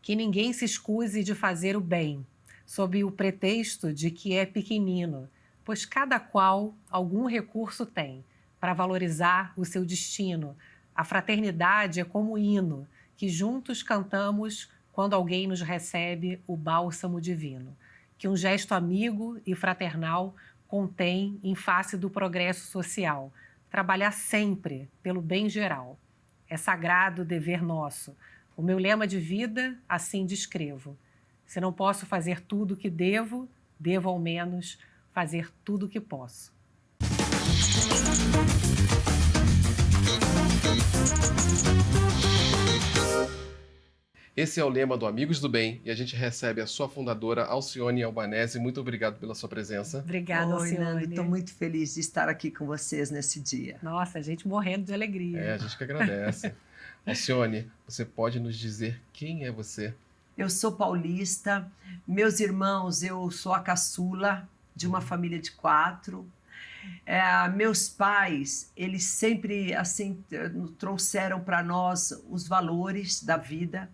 Que ninguém se escuse de fazer o bem, sob o pretexto de que é pequenino, pois cada qual algum recurso tem para valorizar o seu destino. A fraternidade é como hino, que juntos cantamos quando alguém nos recebe o bálsamo divino, que um gesto amigo e fraternal contém em face do progresso social. Trabalhar sempre pelo bem geral. É sagrado dever nosso. O meu lema de vida, assim descrevo. Se não posso fazer tudo o que devo, devo ao menos fazer tudo o que posso. Esse é o lema do Amigos do Bem e a gente recebe a sua fundadora, Alcione Albanese. Muito obrigado pela sua presença. Obrigada, Oi, Nando, Alcione. estou muito feliz de estar aqui com vocês nesse dia. Nossa, a gente morrendo de alegria. A gente que agradece. Alcione, você pode nos dizer quem é você? Eu sou paulista, meus irmãos, eu sou a caçula de uma família de 4. Meus pais, eles sempre assim trouxeram para nós os valores da vida.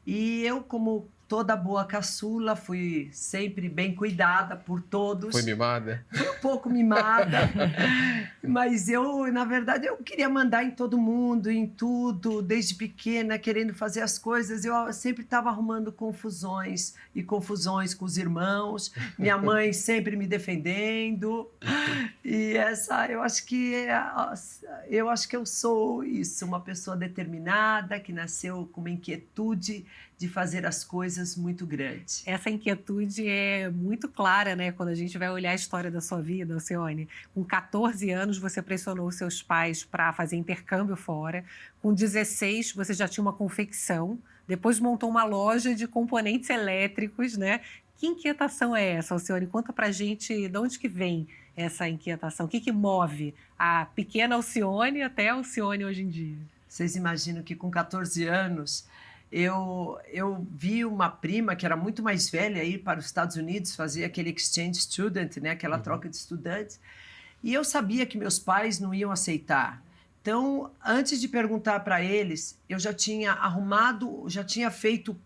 E eu, como toda boa caçula, fui sempre bem cuidada por todos. Foi mimada? Fui um pouco mimada, mas eu, na verdade, eu queria mandar em todo mundo, em tudo, desde pequena, querendo fazer as coisas. Eu sempre estava arrumando confusões com os irmãos, minha mãe sempre me defendendo. E eu acho que eu sou isso, uma pessoa determinada, que nasceu com uma inquietude de fazer as coisas muito grande. Essa inquietude é muito clara, né? Quando a gente vai olhar a história da sua vida, Alcione. Com 14 anos, você pressionou seus pais para fazer intercâmbio fora. Com 16, você já tinha uma confecção. Depois montou uma loja de componentes elétricos, né? Que inquietação é essa, Alcione? Conta pra gente de onde que vem essa inquietação. O que move a pequena Alcione até a Alcione hoje em dia? Vocês imaginam que com 14 anos... Eu vi uma prima que era muito mais velha ir para os Estados Unidos, fazia aquele exchange student, né, aquela troca de estudantes, e eu sabia que meus pais não iam aceitar. Então, antes de perguntar para eles, eu já tinha arrumado, já tinha feito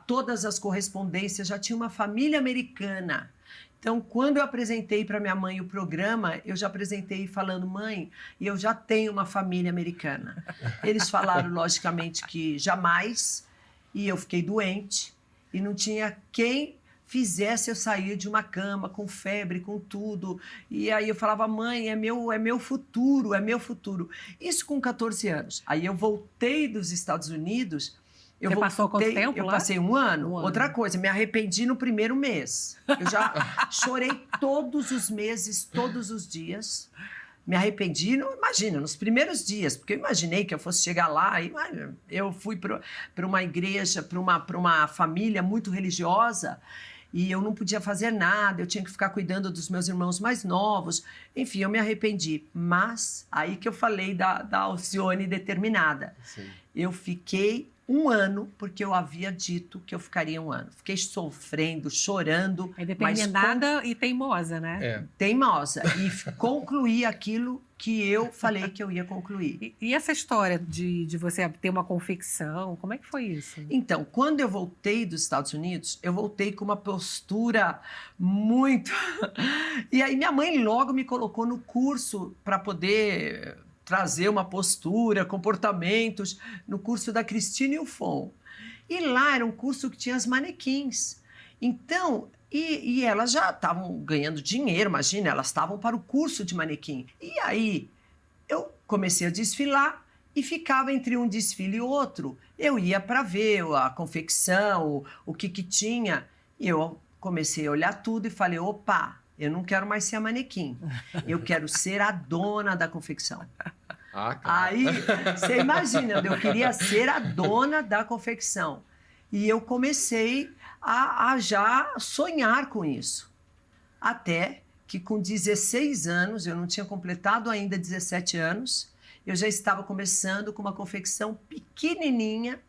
todas as correspondências, já tinha uma família americana. Então, quando eu apresentei para minha mãe o programa, eu já apresentei falando, mãe, e eu já tenho uma família americana. Eles falaram, logicamente, que jamais, e eu fiquei doente, e não tinha quem fizesse eu sair de uma cama com febre, com tudo. E aí eu falava, mãe, é meu futuro, é meu futuro. Isso com 14 anos. Aí eu voltei dos Estados Unidos. Você passou quanto tempo lá? Eu passei um ano. Outra coisa, me arrependi no primeiro mês. Eu já chorei todos os meses, todos os dias. Me arrependi, imagina, nos primeiros dias, porque eu imaginei que eu fosse chegar lá. E eu fui para uma igreja, para uma família muito religiosa, e eu não podia fazer nada, eu tinha que ficar cuidando dos meus irmãos mais novos. Enfim, eu me arrependi. Mas aí que eu falei da Alcione determinada. Sim. Eu fiquei um ano, porque eu havia dito que eu ficaria um ano. Fiquei sofrendo, chorando. É determinada e teimosa, né? Teimosa. E concluí aquilo que eu falei que eu ia concluir. E essa história de você ter uma confecção, como é que foi isso? Então, quando eu voltei dos Estados Unidos, eu voltei com uma postura muito... E aí minha mãe logo me colocou no curso para poder... trazer uma postura, comportamentos, no curso da Christine Yufon. E lá era um curso que tinha as manequins. Então, e elas já estavam ganhando dinheiro, imagina, elas estavam para o curso de manequim. E aí, eu comecei a desfilar e ficava entre um desfile e outro. Eu ia para ver a confecção, o que tinha. E eu comecei a olhar tudo e falei, opa, eu não quero mais ser a manequim. Eu quero ser a dona da confecção. Claro. Aí, você imagina, eu queria ser a dona da confecção. E eu comecei a já sonhar com isso. Até que com 16 anos, eu não tinha completado ainda 17 anos, eu já estava começando com uma confecção pequenininha,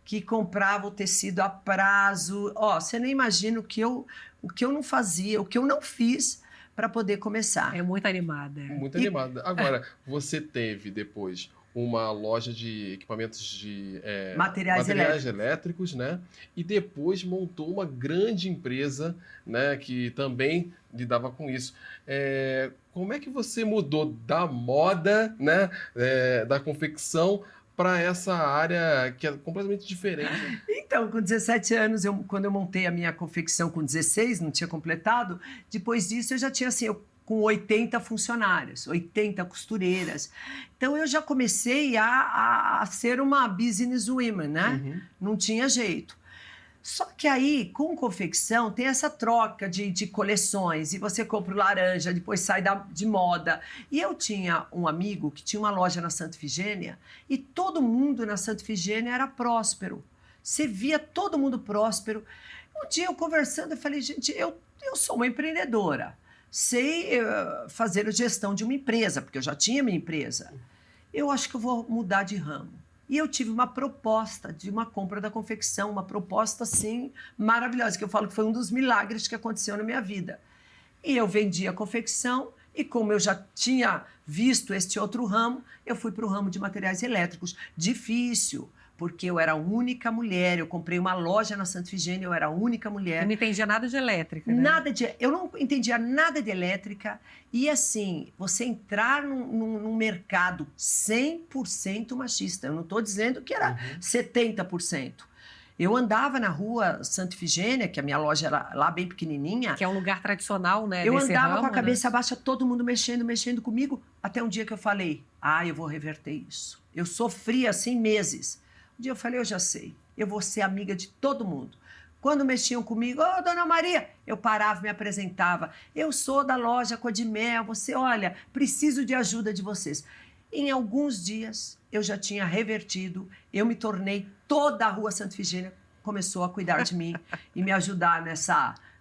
que comprava o tecido a prazo. Você nem imagina o que eu não fazia, o que eu não fiz para poder começar. É muito animada. Muito animada. Agora, você teve depois uma loja de equipamentos de Materiais elétricos, né? E depois montou uma grande empresa, né, que também lidava com isso. Como é que você mudou da moda, né, da confecção para essa área que é completamente diferente? Então, com 17 anos, quando eu montei a minha confecção com 16, não tinha completado, depois disso eu já tinha assim, com 80 funcionários, 80 costureiras. Então eu já comecei a ser uma business woman, né? Uhum. Não tinha jeito. Só que aí, com confecção, tem essa troca de coleções, e você compra o laranja, depois sai de moda. E eu tinha um amigo que tinha uma loja na Santa Ifigênia, e todo mundo na Santa Ifigênia era próspero. Você via todo mundo próspero. Um dia eu conversando, eu falei, gente, eu sou uma empreendedora, sei fazer gestão de uma empresa, porque eu já tinha minha empresa. Eu acho que eu vou mudar de ramo. E eu tive uma proposta de uma compra da confecção, uma proposta, assim, maravilhosa, que eu falo que foi um dos milagres que aconteceu na minha vida. E eu vendi a confecção, e como eu já tinha visto este outro ramo, eu fui para o ramo de materiais elétricos. Difícil, porque eu era a única mulher, eu comprei uma loja na Santa Ifigênia, eu era a única mulher. Eu não entendia nada de elétrica, né? Eu não entendia nada de elétrica. E assim, você entrar num mercado 100% machista, eu não estou dizendo que era 70%. Eu andava na rua Santa Ifigênia, que a minha loja era lá bem pequenininha. Que é um lugar tradicional, né? Eu desse andava ramo, com a cabeça né? baixa, todo mundo mexendo comigo, até um dia que eu falei, eu vou reverter isso. Eu sofri assim meses. Um dia eu falei, eu já sei, eu vou ser amiga de todo mundo. Quando mexiam comigo, dona Maria, eu parava, me apresentava. Eu sou da loja Codimel, você, olha, preciso de ajuda de vocês. Em alguns dias, eu já tinha revertido, eu me tornei, toda a rua Santa Ifigênia começou a cuidar de mim e me ajudar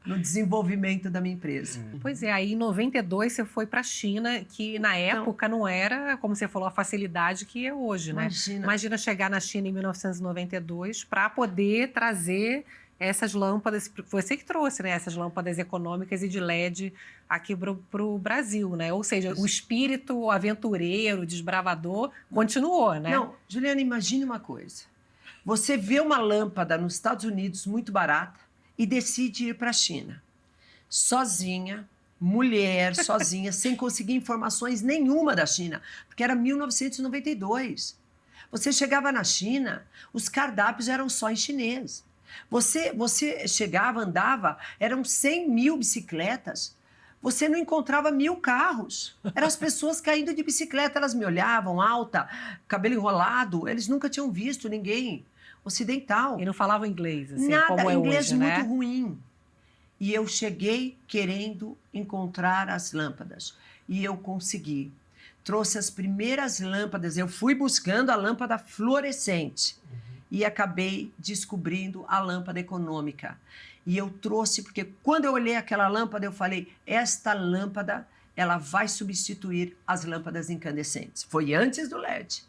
no desenvolvimento da minha empresa. Pois é, aí em 92 você foi para a China, que na época não era, como você falou, a facilidade que é hoje, né? Imagina chegar na China em 1992 para poder trazer essas lâmpadas, você que trouxe, né, essas lâmpadas econômicas e de LED aqui para o Brasil, né? Ou seja, o espírito aventureiro, desbravador, continuou, né? Não, Juliana, imagine uma coisa. Você vê uma lâmpada nos Estados Unidos muito barata e decide ir para a China. Sozinha, mulher, sozinha, sem conseguir informações nenhuma da China, porque era 1992. Você chegava na China, os cardápios eram só em chinês. Você chegava, andava, eram 100 mil bicicletas. Você não encontrava 1000 carros. Eram as pessoas caindo de bicicleta, elas me olhavam, alta, cabelo enrolado. Eles nunca tinham visto ninguém ocidental. E não falavam inglês, assim, nada, como é inglês hoje, muito né? ruim. E eu cheguei querendo encontrar as lâmpadas. E eu consegui. Trouxe as primeiras lâmpadas. Eu fui buscando a lâmpada fluorescente. E acabei descobrindo a lâmpada econômica. E eu trouxe, porque quando eu olhei aquela lâmpada, eu falei, esta lâmpada, ela vai substituir as lâmpadas incandescentes. Foi antes do LED.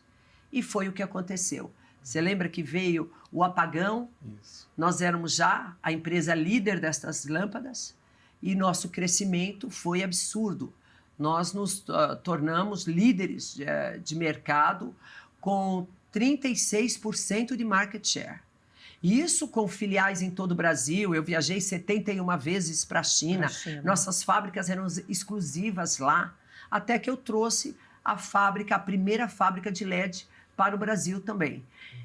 E foi o que aconteceu. Você lembra que veio o apagão? Isso. Nós éramos já a empresa líder destas lâmpadas e nosso crescimento foi absurdo. Nós nos tornamos líderes de mercado com 36% de market share. Isso com filiais em todo o Brasil. Eu viajei 71 vezes para a China. Nossas fábricas eram exclusivas lá, até que eu trouxe a primeira fábrica de LED para o Brasil também.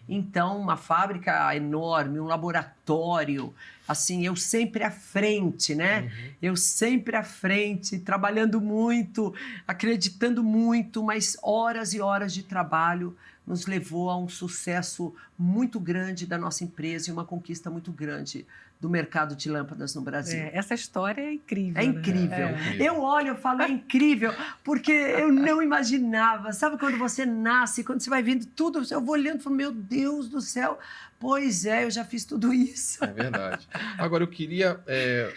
Então, uma fábrica enorme, um laboratório, assim, eu sempre à frente, né? Eu sempre à frente, trabalhando muito, acreditando muito, mas horas e horas de trabalho nos levou a um sucesso muito grande da nossa empresa e uma conquista muito grande do mercado de lâmpadas no Brasil. Essa história é incrível. É incrível. Né? Eu olho, eu falo, é incrível, porque eu não imaginava. Sabe quando você nasce, quando você vai vendo tudo, eu vou olhando e falo, meu Deus do céu, pois é, eu já fiz tudo isso. É verdade. Agora, eu queria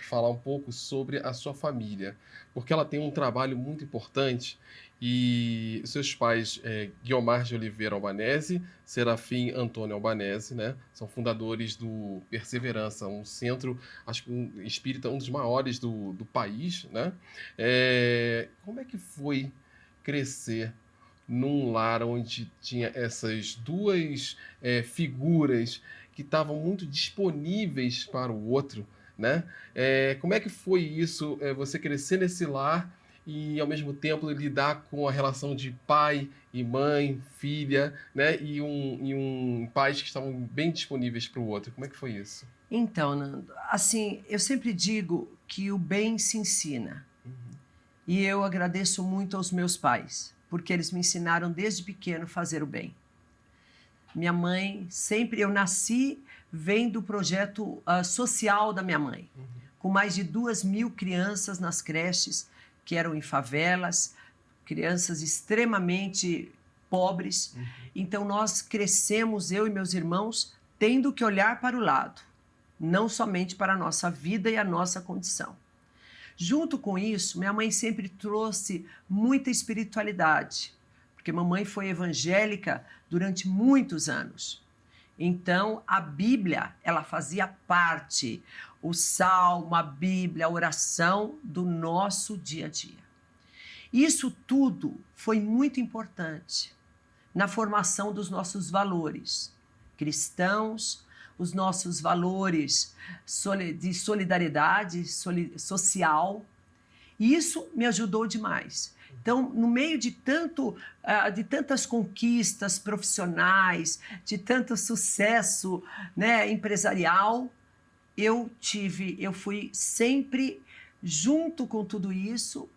falar um pouco sobre a sua família, porque ela tem um trabalho muito importante. E seus pais, Guiomar de Oliveira Albanese, Serafim Antônio Albanese, né, são fundadores do Perseverança, um centro, acho que espírita, um dos maiores do país, né? Como é que foi crescer num lar onde tinha essas duas figuras que estavam muito disponíveis para o outro, né? Como é que foi isso, você crescer nesse lar e, ao mesmo tempo, lidar com a relação de pai e mãe, filha, né? E pais que estavam bem disponíveis para o outro. Como é que foi isso? Então, Nando, assim, eu sempre digo que o bem se ensina. E eu agradeço muito aos meus pais, porque eles me ensinaram desde pequeno a fazer o bem. Minha mãe, sempre, eu nasci vendo o projeto social da minha mãe, com mais de 2.000 crianças nas creches, que eram em favelas, crianças extremamente pobres. Então, nós crescemos, eu e meus irmãos, tendo que olhar para o lado, não somente para a nossa vida e a nossa condição. Junto com isso, minha mãe sempre trouxe muita espiritualidade, porque mamãe foi evangélica durante muitos anos. Então, a Bíblia, ela fazia parte, o salmo, a Bíblia, a oração do nosso dia a dia. Isso tudo foi muito importante na formação dos nossos valores cristãos, os nossos valores de solidariedade social. E isso me ajudou demais. Então, no meio de tantas conquistas profissionais, de tanto sucesso, né, empresarial, eu fui sempre junto com tudo isso,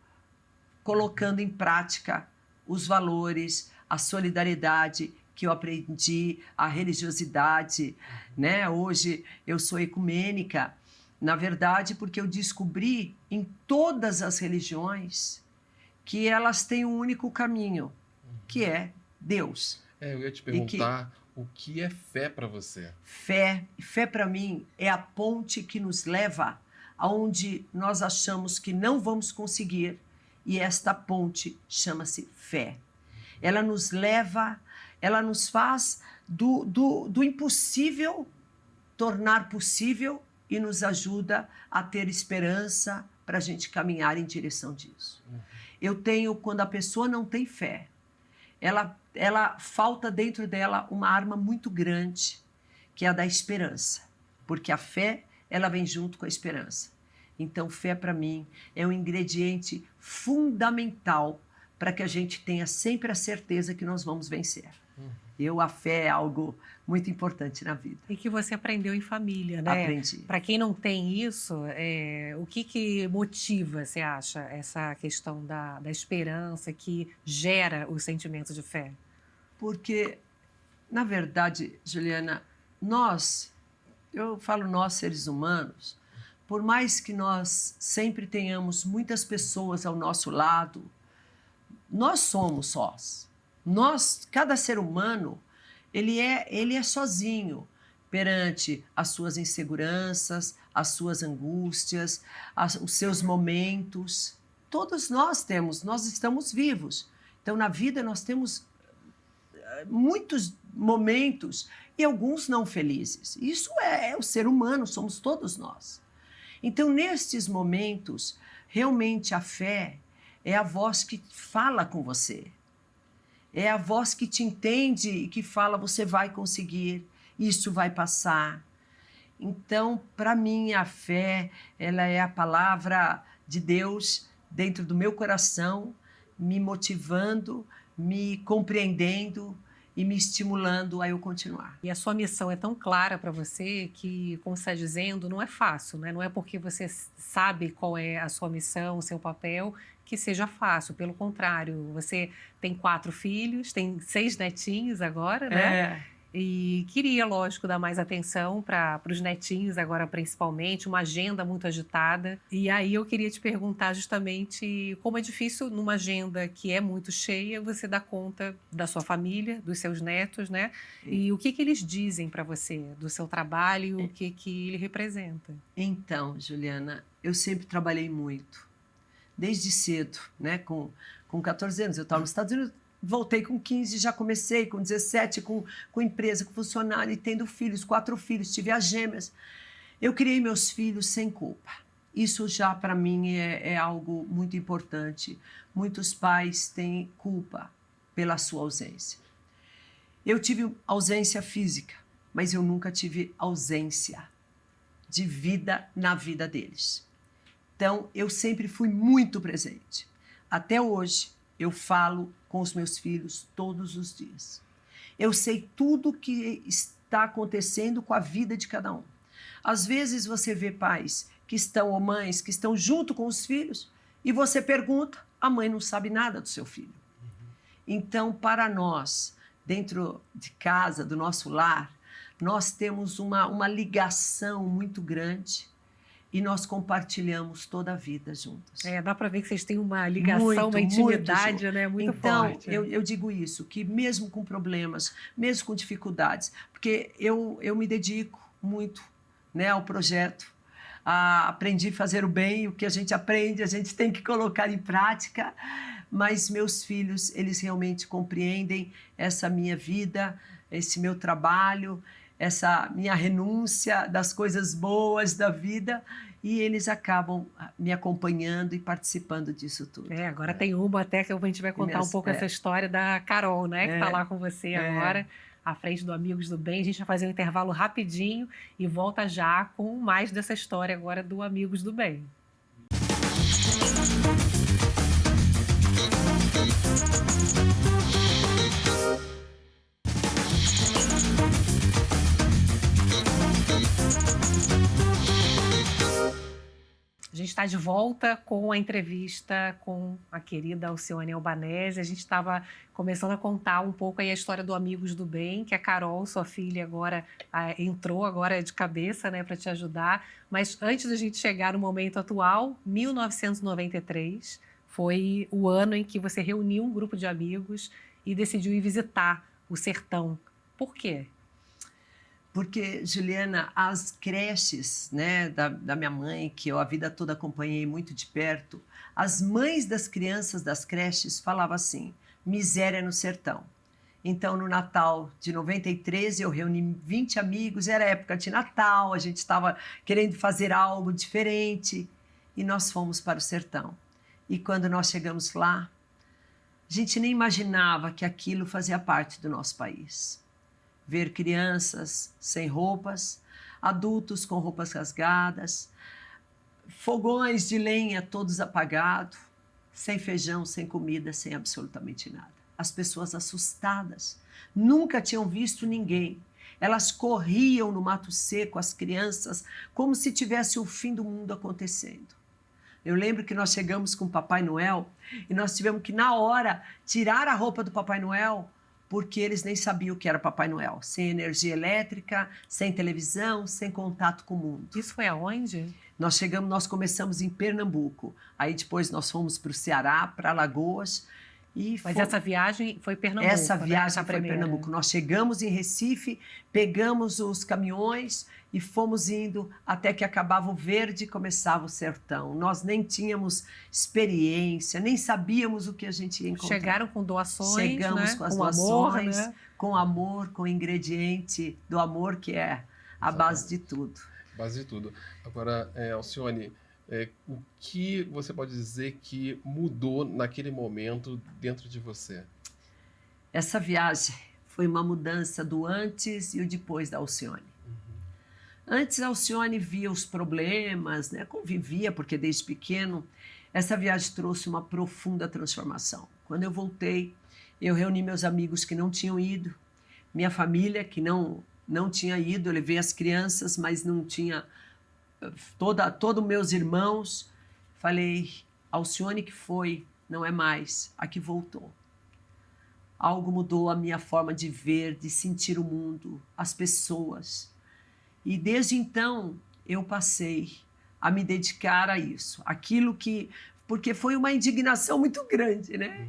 colocando em prática os valores, a solidariedade que eu aprendi, a religiosidade, né? Hoje eu sou ecumênica, na verdade, porque eu descobri em todas as religiões que elas têm um único caminho, que é Deus. Eu ia te perguntar o que é fé para você? Fé para mim é a ponte que nos leva aonde nós achamos que não vamos conseguir, e esta ponte chama-se fé. Ela nos leva, ela nos faz do impossível tornar possível e nos ajuda a ter esperança para a gente caminhar em direção disso. Quando a pessoa não tem fé, ela falta dentro dela uma arma muito grande, que é a da esperança, porque a fé, ela vem junto com a esperança. Então, fé para mim é um ingrediente fundamental para que a gente tenha sempre a certeza que nós vamos vencer. A fé é algo muito importante na vida. E que você aprendeu em família, né? Aprendi. Para quem não tem isso, o que motiva, você acha, essa questão da esperança que gera o sentimento de fé? Porque, na verdade, Juliana, eu falo nós seres humanos, por mais que nós sempre tenhamos muitas pessoas ao nosso lado, nós somos sós. Cada ser humano, ele é sozinho perante as suas inseguranças, as suas angústias, os seus momentos. Todos nós estamos vivos. Então, na vida, nós temos muitos momentos e alguns não felizes. Isso é o ser humano, somos todos nós. Então, nestes momentos, realmente a fé é a voz que fala com você. É a voz que te entende e que fala, você vai conseguir, isso vai passar. Então, para mim, a fé, ela é a palavra de Deus dentro do meu coração, me motivando, me compreendendo e me estimulando a eu continuar. E a sua missão é tão clara para você que, como você está dizendo, não é fácil, né? Não é porque você sabe qual é a sua missão, o seu papel, que seja fácil. Pelo contrário, você tem 4 filhos, tem 6 netinhos agora, né? E queria, lógico, dar mais atenção para os netinhos agora, principalmente, uma agenda muito agitada. E aí eu queria te perguntar justamente como é difícil, numa agenda que é muito cheia, você dar conta da sua família, dos seus netos, né? E o que eles dizem para você do seu trabalho, o que ele representa? Então, Juliana, eu sempre trabalhei muito, desde cedo, né? Com 14 anos, eu estava nos Estados Unidos. Voltei com 15, já comecei com 17, com empresa, com funcionário, e tendo filhos, 4 filhos, tive as gêmeas. Eu criei meus filhos sem culpa. Isso já, para mim, é algo muito importante. Muitos pais têm culpa pela sua ausência. Eu tive ausência física, mas eu nunca tive ausência de vida na vida deles. Então, eu sempre fui muito presente. Até hoje, eu falo com os meus filhos todos os dias. Eu sei tudo o que está acontecendo com a vida de cada um. Às vezes você vê pais que estão, ou mães que estão junto com os filhos, e você pergunta, a mãe não sabe nada do seu filho. Então, para nós, dentro de casa, do nosso lar, nós temos uma ligação muito grande e nós compartilhamos toda a vida juntos. Dá para ver que vocês têm uma ligação, Muito, uma intimidade, muito, né? Muito então, forte. Eu digo isso, que mesmo com problemas, mesmo com dificuldades, porque eu me dedico muito, né, ao projeto, aprendi a fazer o bem, o que a gente aprende, a gente tem que colocar em prática, mas meus filhos, eles realmente compreendem essa minha vida, esse meu trabalho, essa minha renúncia das coisas boas da vida, e eles acabam me acompanhando e participando disso tudo. Agora tem uma até que a gente vai contar um pouco essa história da Carol, né? Que está lá com você agora, à frente do Amigos do Bem. A gente vai fazer um intervalo rapidinho e volta já com mais dessa história agora do Amigos do Bem. A gente está de volta com a entrevista com a querida Alcione Albanese. A gente estava começando a contar um pouco aí a história do Amigos do Bem, que a Carol, sua filha, agora entrou agora de cabeça, né, para te ajudar. Mas antes da gente chegar no momento atual, 1993 foi o ano em que você reuniu um grupo de amigos e decidiu ir visitar o sertão. Por quê? Porque, Juliana, as creches, né, da minha mãe, que eu a vida toda acompanhei muito de perto, as mães das crianças das creches falavam assim, miséria no sertão. Então, no Natal de 93, eu reuni 20 amigos, era época de Natal, a gente estava querendo fazer algo diferente, e nós fomos para o sertão. E quando nós chegamos lá, a gente nem imaginava que aquilo fazia parte do nosso país. Ver crianças sem roupas, adultos com roupas rasgadas, fogões de lenha todos apagados, sem feijão, sem comida, sem absolutamente nada. As pessoas assustadas, nunca tinham visto ninguém. Elas corriam no mato seco, as crianças, como se tivesse o fim do mundo acontecendo. Eu lembro que nós chegamos com o Papai Noel e nós tivemos que, na hora, tirar a roupa do Papai Noel, porque eles nem sabiam o que era Papai Noel. Sem energia elétrica, sem televisão, sem contato com o mundo. Isso foi aonde? Nós começamos em Pernambuco. Aí depois nós fomos para o Ceará, para Alagoas. Mas essa viagem foi Pernambuco, Essa viagem né? foi Pernambuco. Nós chegamos em Recife, pegamos os caminhões e fomos indo até que acabava o verde e começava o sertão. Nós nem tínhamos experiência, nem sabíamos o que a gente ia encontrar. Chegaram com doações, chegamos, né? Com as com doações, amor, né? Com amor, com o ingrediente do amor, que é a base de tudo. Base de tudo. Agora, Alcione, o que você pode dizer que mudou naquele momento dentro de você? Essa viagem foi uma mudança do antes e o depois da Alcione. Antes a Alcione via os problemas, né? Convivia, porque desde pequeno, essa viagem trouxe uma profunda transformação. Quando eu voltei, eu reuni meus amigos que não tinham ido, minha família que não tinha ido, eu levei as crianças, mas não tinha todos meus irmãos. Falei, Alcione que foi, não é mais, a que voltou. Algo mudou a minha forma de ver, de sentir o mundo, as pessoas. E desde então eu passei a me dedicar a isso, aquilo que, porque foi uma indignação muito grande, né?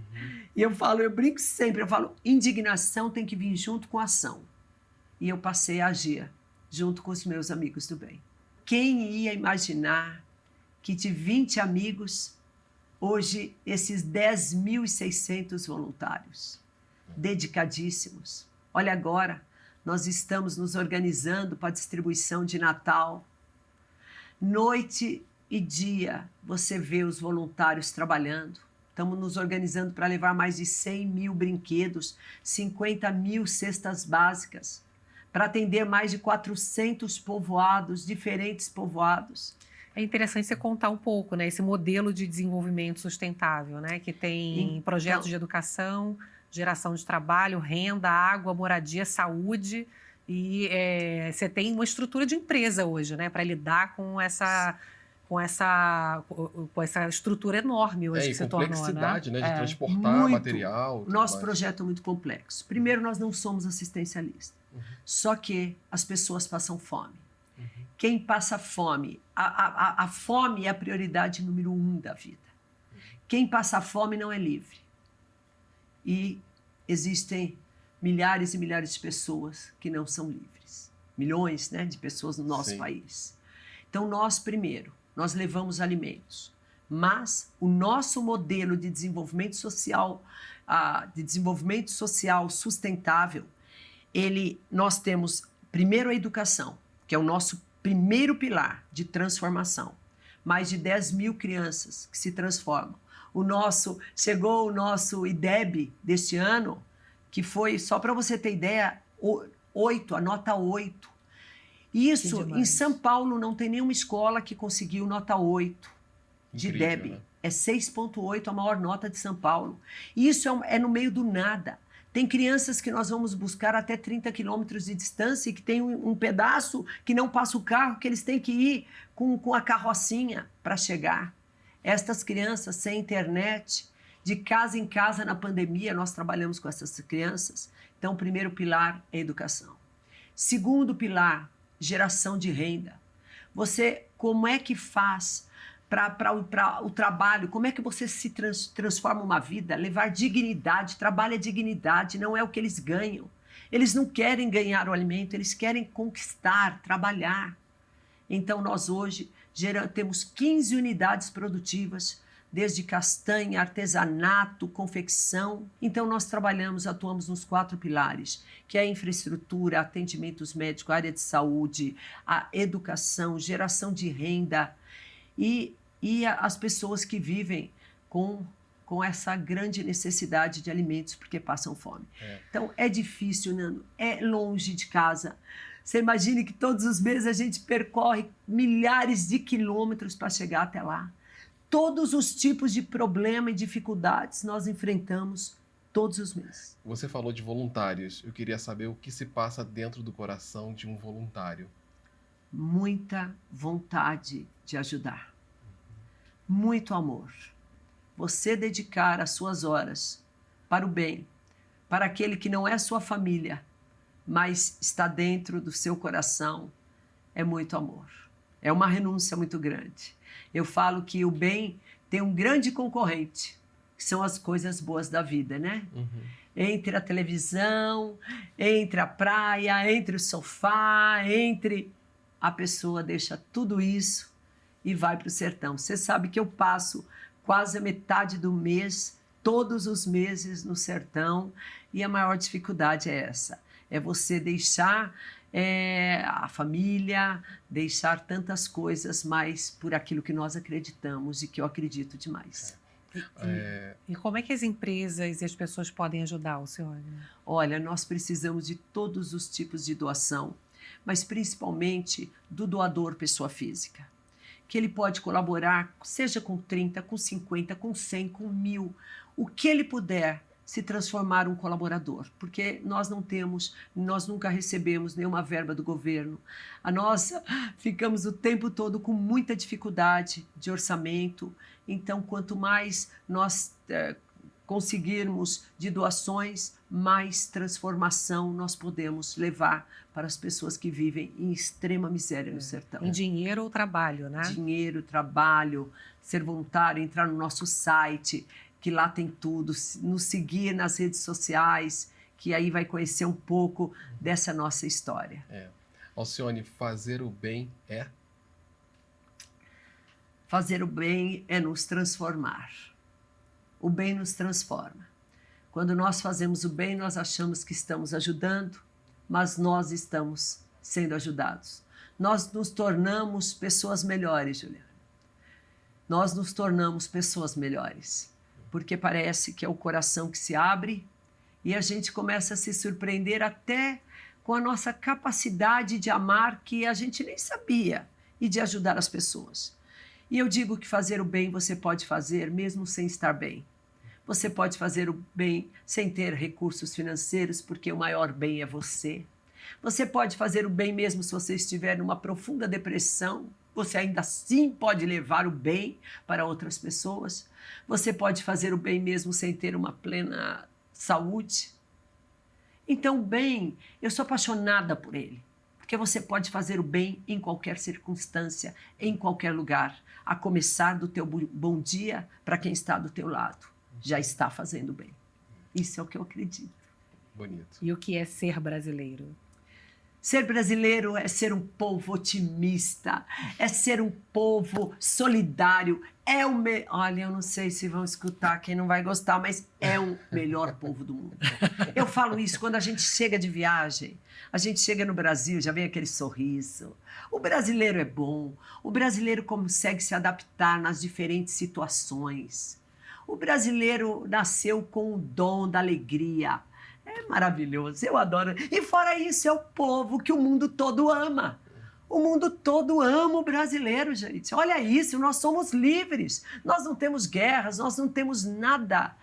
E eu brinco sempre, eu falo, indignação tem que vir junto com ação. E eu passei a agir junto com os meus amigos do bem. Quem ia imaginar que de 20 amigos, hoje esses 10.600 voluntários, dedicadíssimos. Olha agora, nós estamos nos organizando para a distribuição de Natal. Noite e dia você vê os voluntários trabalhando. Estamos nos organizando para levar mais de 100 mil brinquedos, 50 mil cestas básicas, para atender mais de 400 povoados, diferentes povoados. É interessante você contar um pouco, né, esse modelo de desenvolvimento sustentável, né, que tem projetos de educação, geração de trabalho, renda, água, moradia, saúde, e você tem uma estrutura de empresa hoje, né, para lidar com essa estrutura enorme hoje que se tornou, né? Complexidade, né, de transportar material. Nosso projeto é muito complexo. Primeiro, nós não somos assistencialistas, só que as pessoas passam fome. Quem passa fome, a fome é a prioridade número 1 da vida. Quem passa fome não é livre. E existem milhares e milhares de pessoas que não são livres. Milhões, né, de pessoas no nosso país. Então, nós levamos alimentos. Mas o nosso modelo de desenvolvimento social sustentável, nós temos primeiro a educação, que é o nosso primeiro pilar de transformação. Mais de 10 mil crianças que se transformam. Chegou o nosso IDEB deste ano, que foi, só para você ter ideia, 8, a nota 8. Isso, em São Paulo, não tem nenhuma escola que conseguiu nota 8 de IDEB. Né? É 6,8 a maior nota de São Paulo. Isso é no meio do nada. Tem crianças que nós vamos buscar até 30 quilômetros de distância e que tem um pedaço que não passa o carro, que eles têm que ir com a carrocinha para chegar. Estas crianças sem internet, de casa em casa na pandemia, nós trabalhamos com essas crianças. Então, o primeiro pilar é educação. Segundo pilar, geração de renda. Como é que faz para o trabalho, como é que você se transforma uma vida, levar dignidade, trabalho é dignidade, não é o que eles ganham. Eles não querem ganhar o alimento, eles querem conquistar, trabalhar. Então, nós hoje temos 15 unidades produtivas, desde castanha, artesanato, confecção. Então, nós atuamos nos 4 pilares, que é a infraestrutura, atendimentos médicos, área de saúde, a educação, geração de renda e as pessoas que vivem com essa grande necessidade de alimentos porque passam fome. Então, é difícil, Nando, é longe de casa. Você imagine que todos os meses a gente percorre milhares de quilômetros para chegar até lá. Todos os tipos de problema e dificuldades nós enfrentamos todos os meses. Você falou de voluntários. Eu queria saber o que se passa dentro do coração de um voluntário. Muita vontade de ajudar. Muito amor. Você dedicar as suas horas para o bem, para aquele que não é sua família, mas está dentro do seu coração, é muito amor. É uma renúncia muito grande. Eu falo que o bem tem um grande concorrente, que são as coisas boas da vida, né? Entre a televisão, entre a praia, entre o sofá, a pessoa deixa tudo isso e vai para o sertão. Você sabe que eu passo quase a metade do mês, todos os meses no sertão, e a maior dificuldade é essa. É você deixar a família, deixar tantas coisas, mas por aquilo que nós acreditamos e que eu acredito demais. E como é que as empresas e as pessoas podem ajudar o senhor? Olha, nós precisamos de todos os tipos de doação, mas principalmente do doador pessoa física, que ele pode colaborar, seja com 30, com 50, com 100, com 1.000, o que ele puder, se transformar um colaborador, porque nós nunca recebemos nenhuma verba do governo. Ficamos o tempo todo com muita dificuldade de orçamento, então quanto mais nós conseguirmos de doações, mais transformação nós podemos levar para as pessoas que vivem em extrema miséria no sertão. Em dinheiro ou trabalho, né? Dinheiro, trabalho, ser voluntário, entrar no nosso site, que lá tem tudo, nos seguir nas redes sociais, que aí vai conhecer um pouco dessa nossa história. Alcione, fazer o bem é? Fazer o bem é nos transformar. O bem nos transforma. Quando nós fazemos o bem, nós achamos que estamos ajudando, mas nós estamos sendo ajudados. Nós nos tornamos pessoas melhores, Juliana. Nós nos tornamos pessoas melhores. porque parece que é o coração que se abre e a gente começa a se surpreender até com a nossa capacidade de amar que a gente nem sabia e de ajudar as pessoas. E eu digo que fazer o bem você pode fazer mesmo sem estar bem. Você pode fazer o bem sem ter recursos financeiros, porque o maior bem é você. Você pode fazer o bem mesmo se você estiver numa profunda depressão. Você ainda assim pode levar o bem para outras pessoas. Você pode fazer o bem mesmo sem ter uma plena saúde. Então, o bem, eu sou apaixonada por ele. Porque você pode fazer o bem em qualquer circunstância, em qualquer lugar. A começar do teu bom dia para quem está do teu lado. Já está fazendo bem. Isso é o que eu acredito. Bonito. E o que é ser brasileiro? Ser brasileiro é ser um povo otimista, é ser um povo solidário. Olha, eu não sei se vão escutar, quem não vai gostar, mas é o melhor povo do mundo. Eu falo isso quando a gente chega de viagem, a gente chega no Brasil, já vem aquele sorriso. O brasileiro é bom, o brasileiro consegue se adaptar nas diferentes situações. O brasileiro nasceu com o dom da alegria. É maravilhoso, eu adoro. E fora isso, é o povo que o mundo todo ama. O mundo todo ama o brasileiro, gente. Olha isso, nós somos livres. Nós não temos guerras, nós não temos nada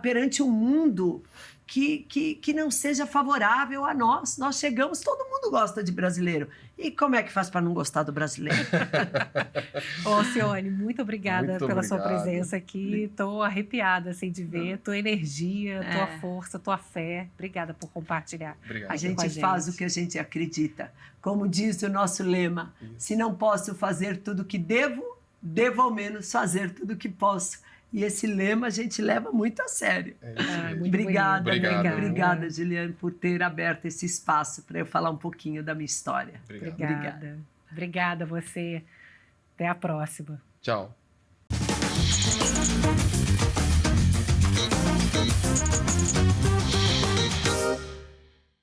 perante o mundo que não seja favorável a nós. Nós chegamos, todo mundo gosta de brasileiro. E como é que faz para não gostar do brasileiro? Ô, Alcione, muito obrigada Muito pela sua obrigado. presença aqui. Estou arrepiada assim, de ver tua energia, tua É. força, tua fé. Obrigada por compartilhar. Obrigado. A com gente a faz gente. o que a gente acredita. Como diz o nosso lema, Isso. se não posso fazer tudo o que devo ao menos fazer tudo o que posso. E esse lema a gente leva muito a sério. É isso mesmo. muito Obrigada, bonito. Obrigado. amiga. Obrigada, Juliane, por ter aberto esse espaço para eu falar um pouquinho da minha história. Obrigado. Obrigada. Obrigada a você. Até a próxima. Tchau.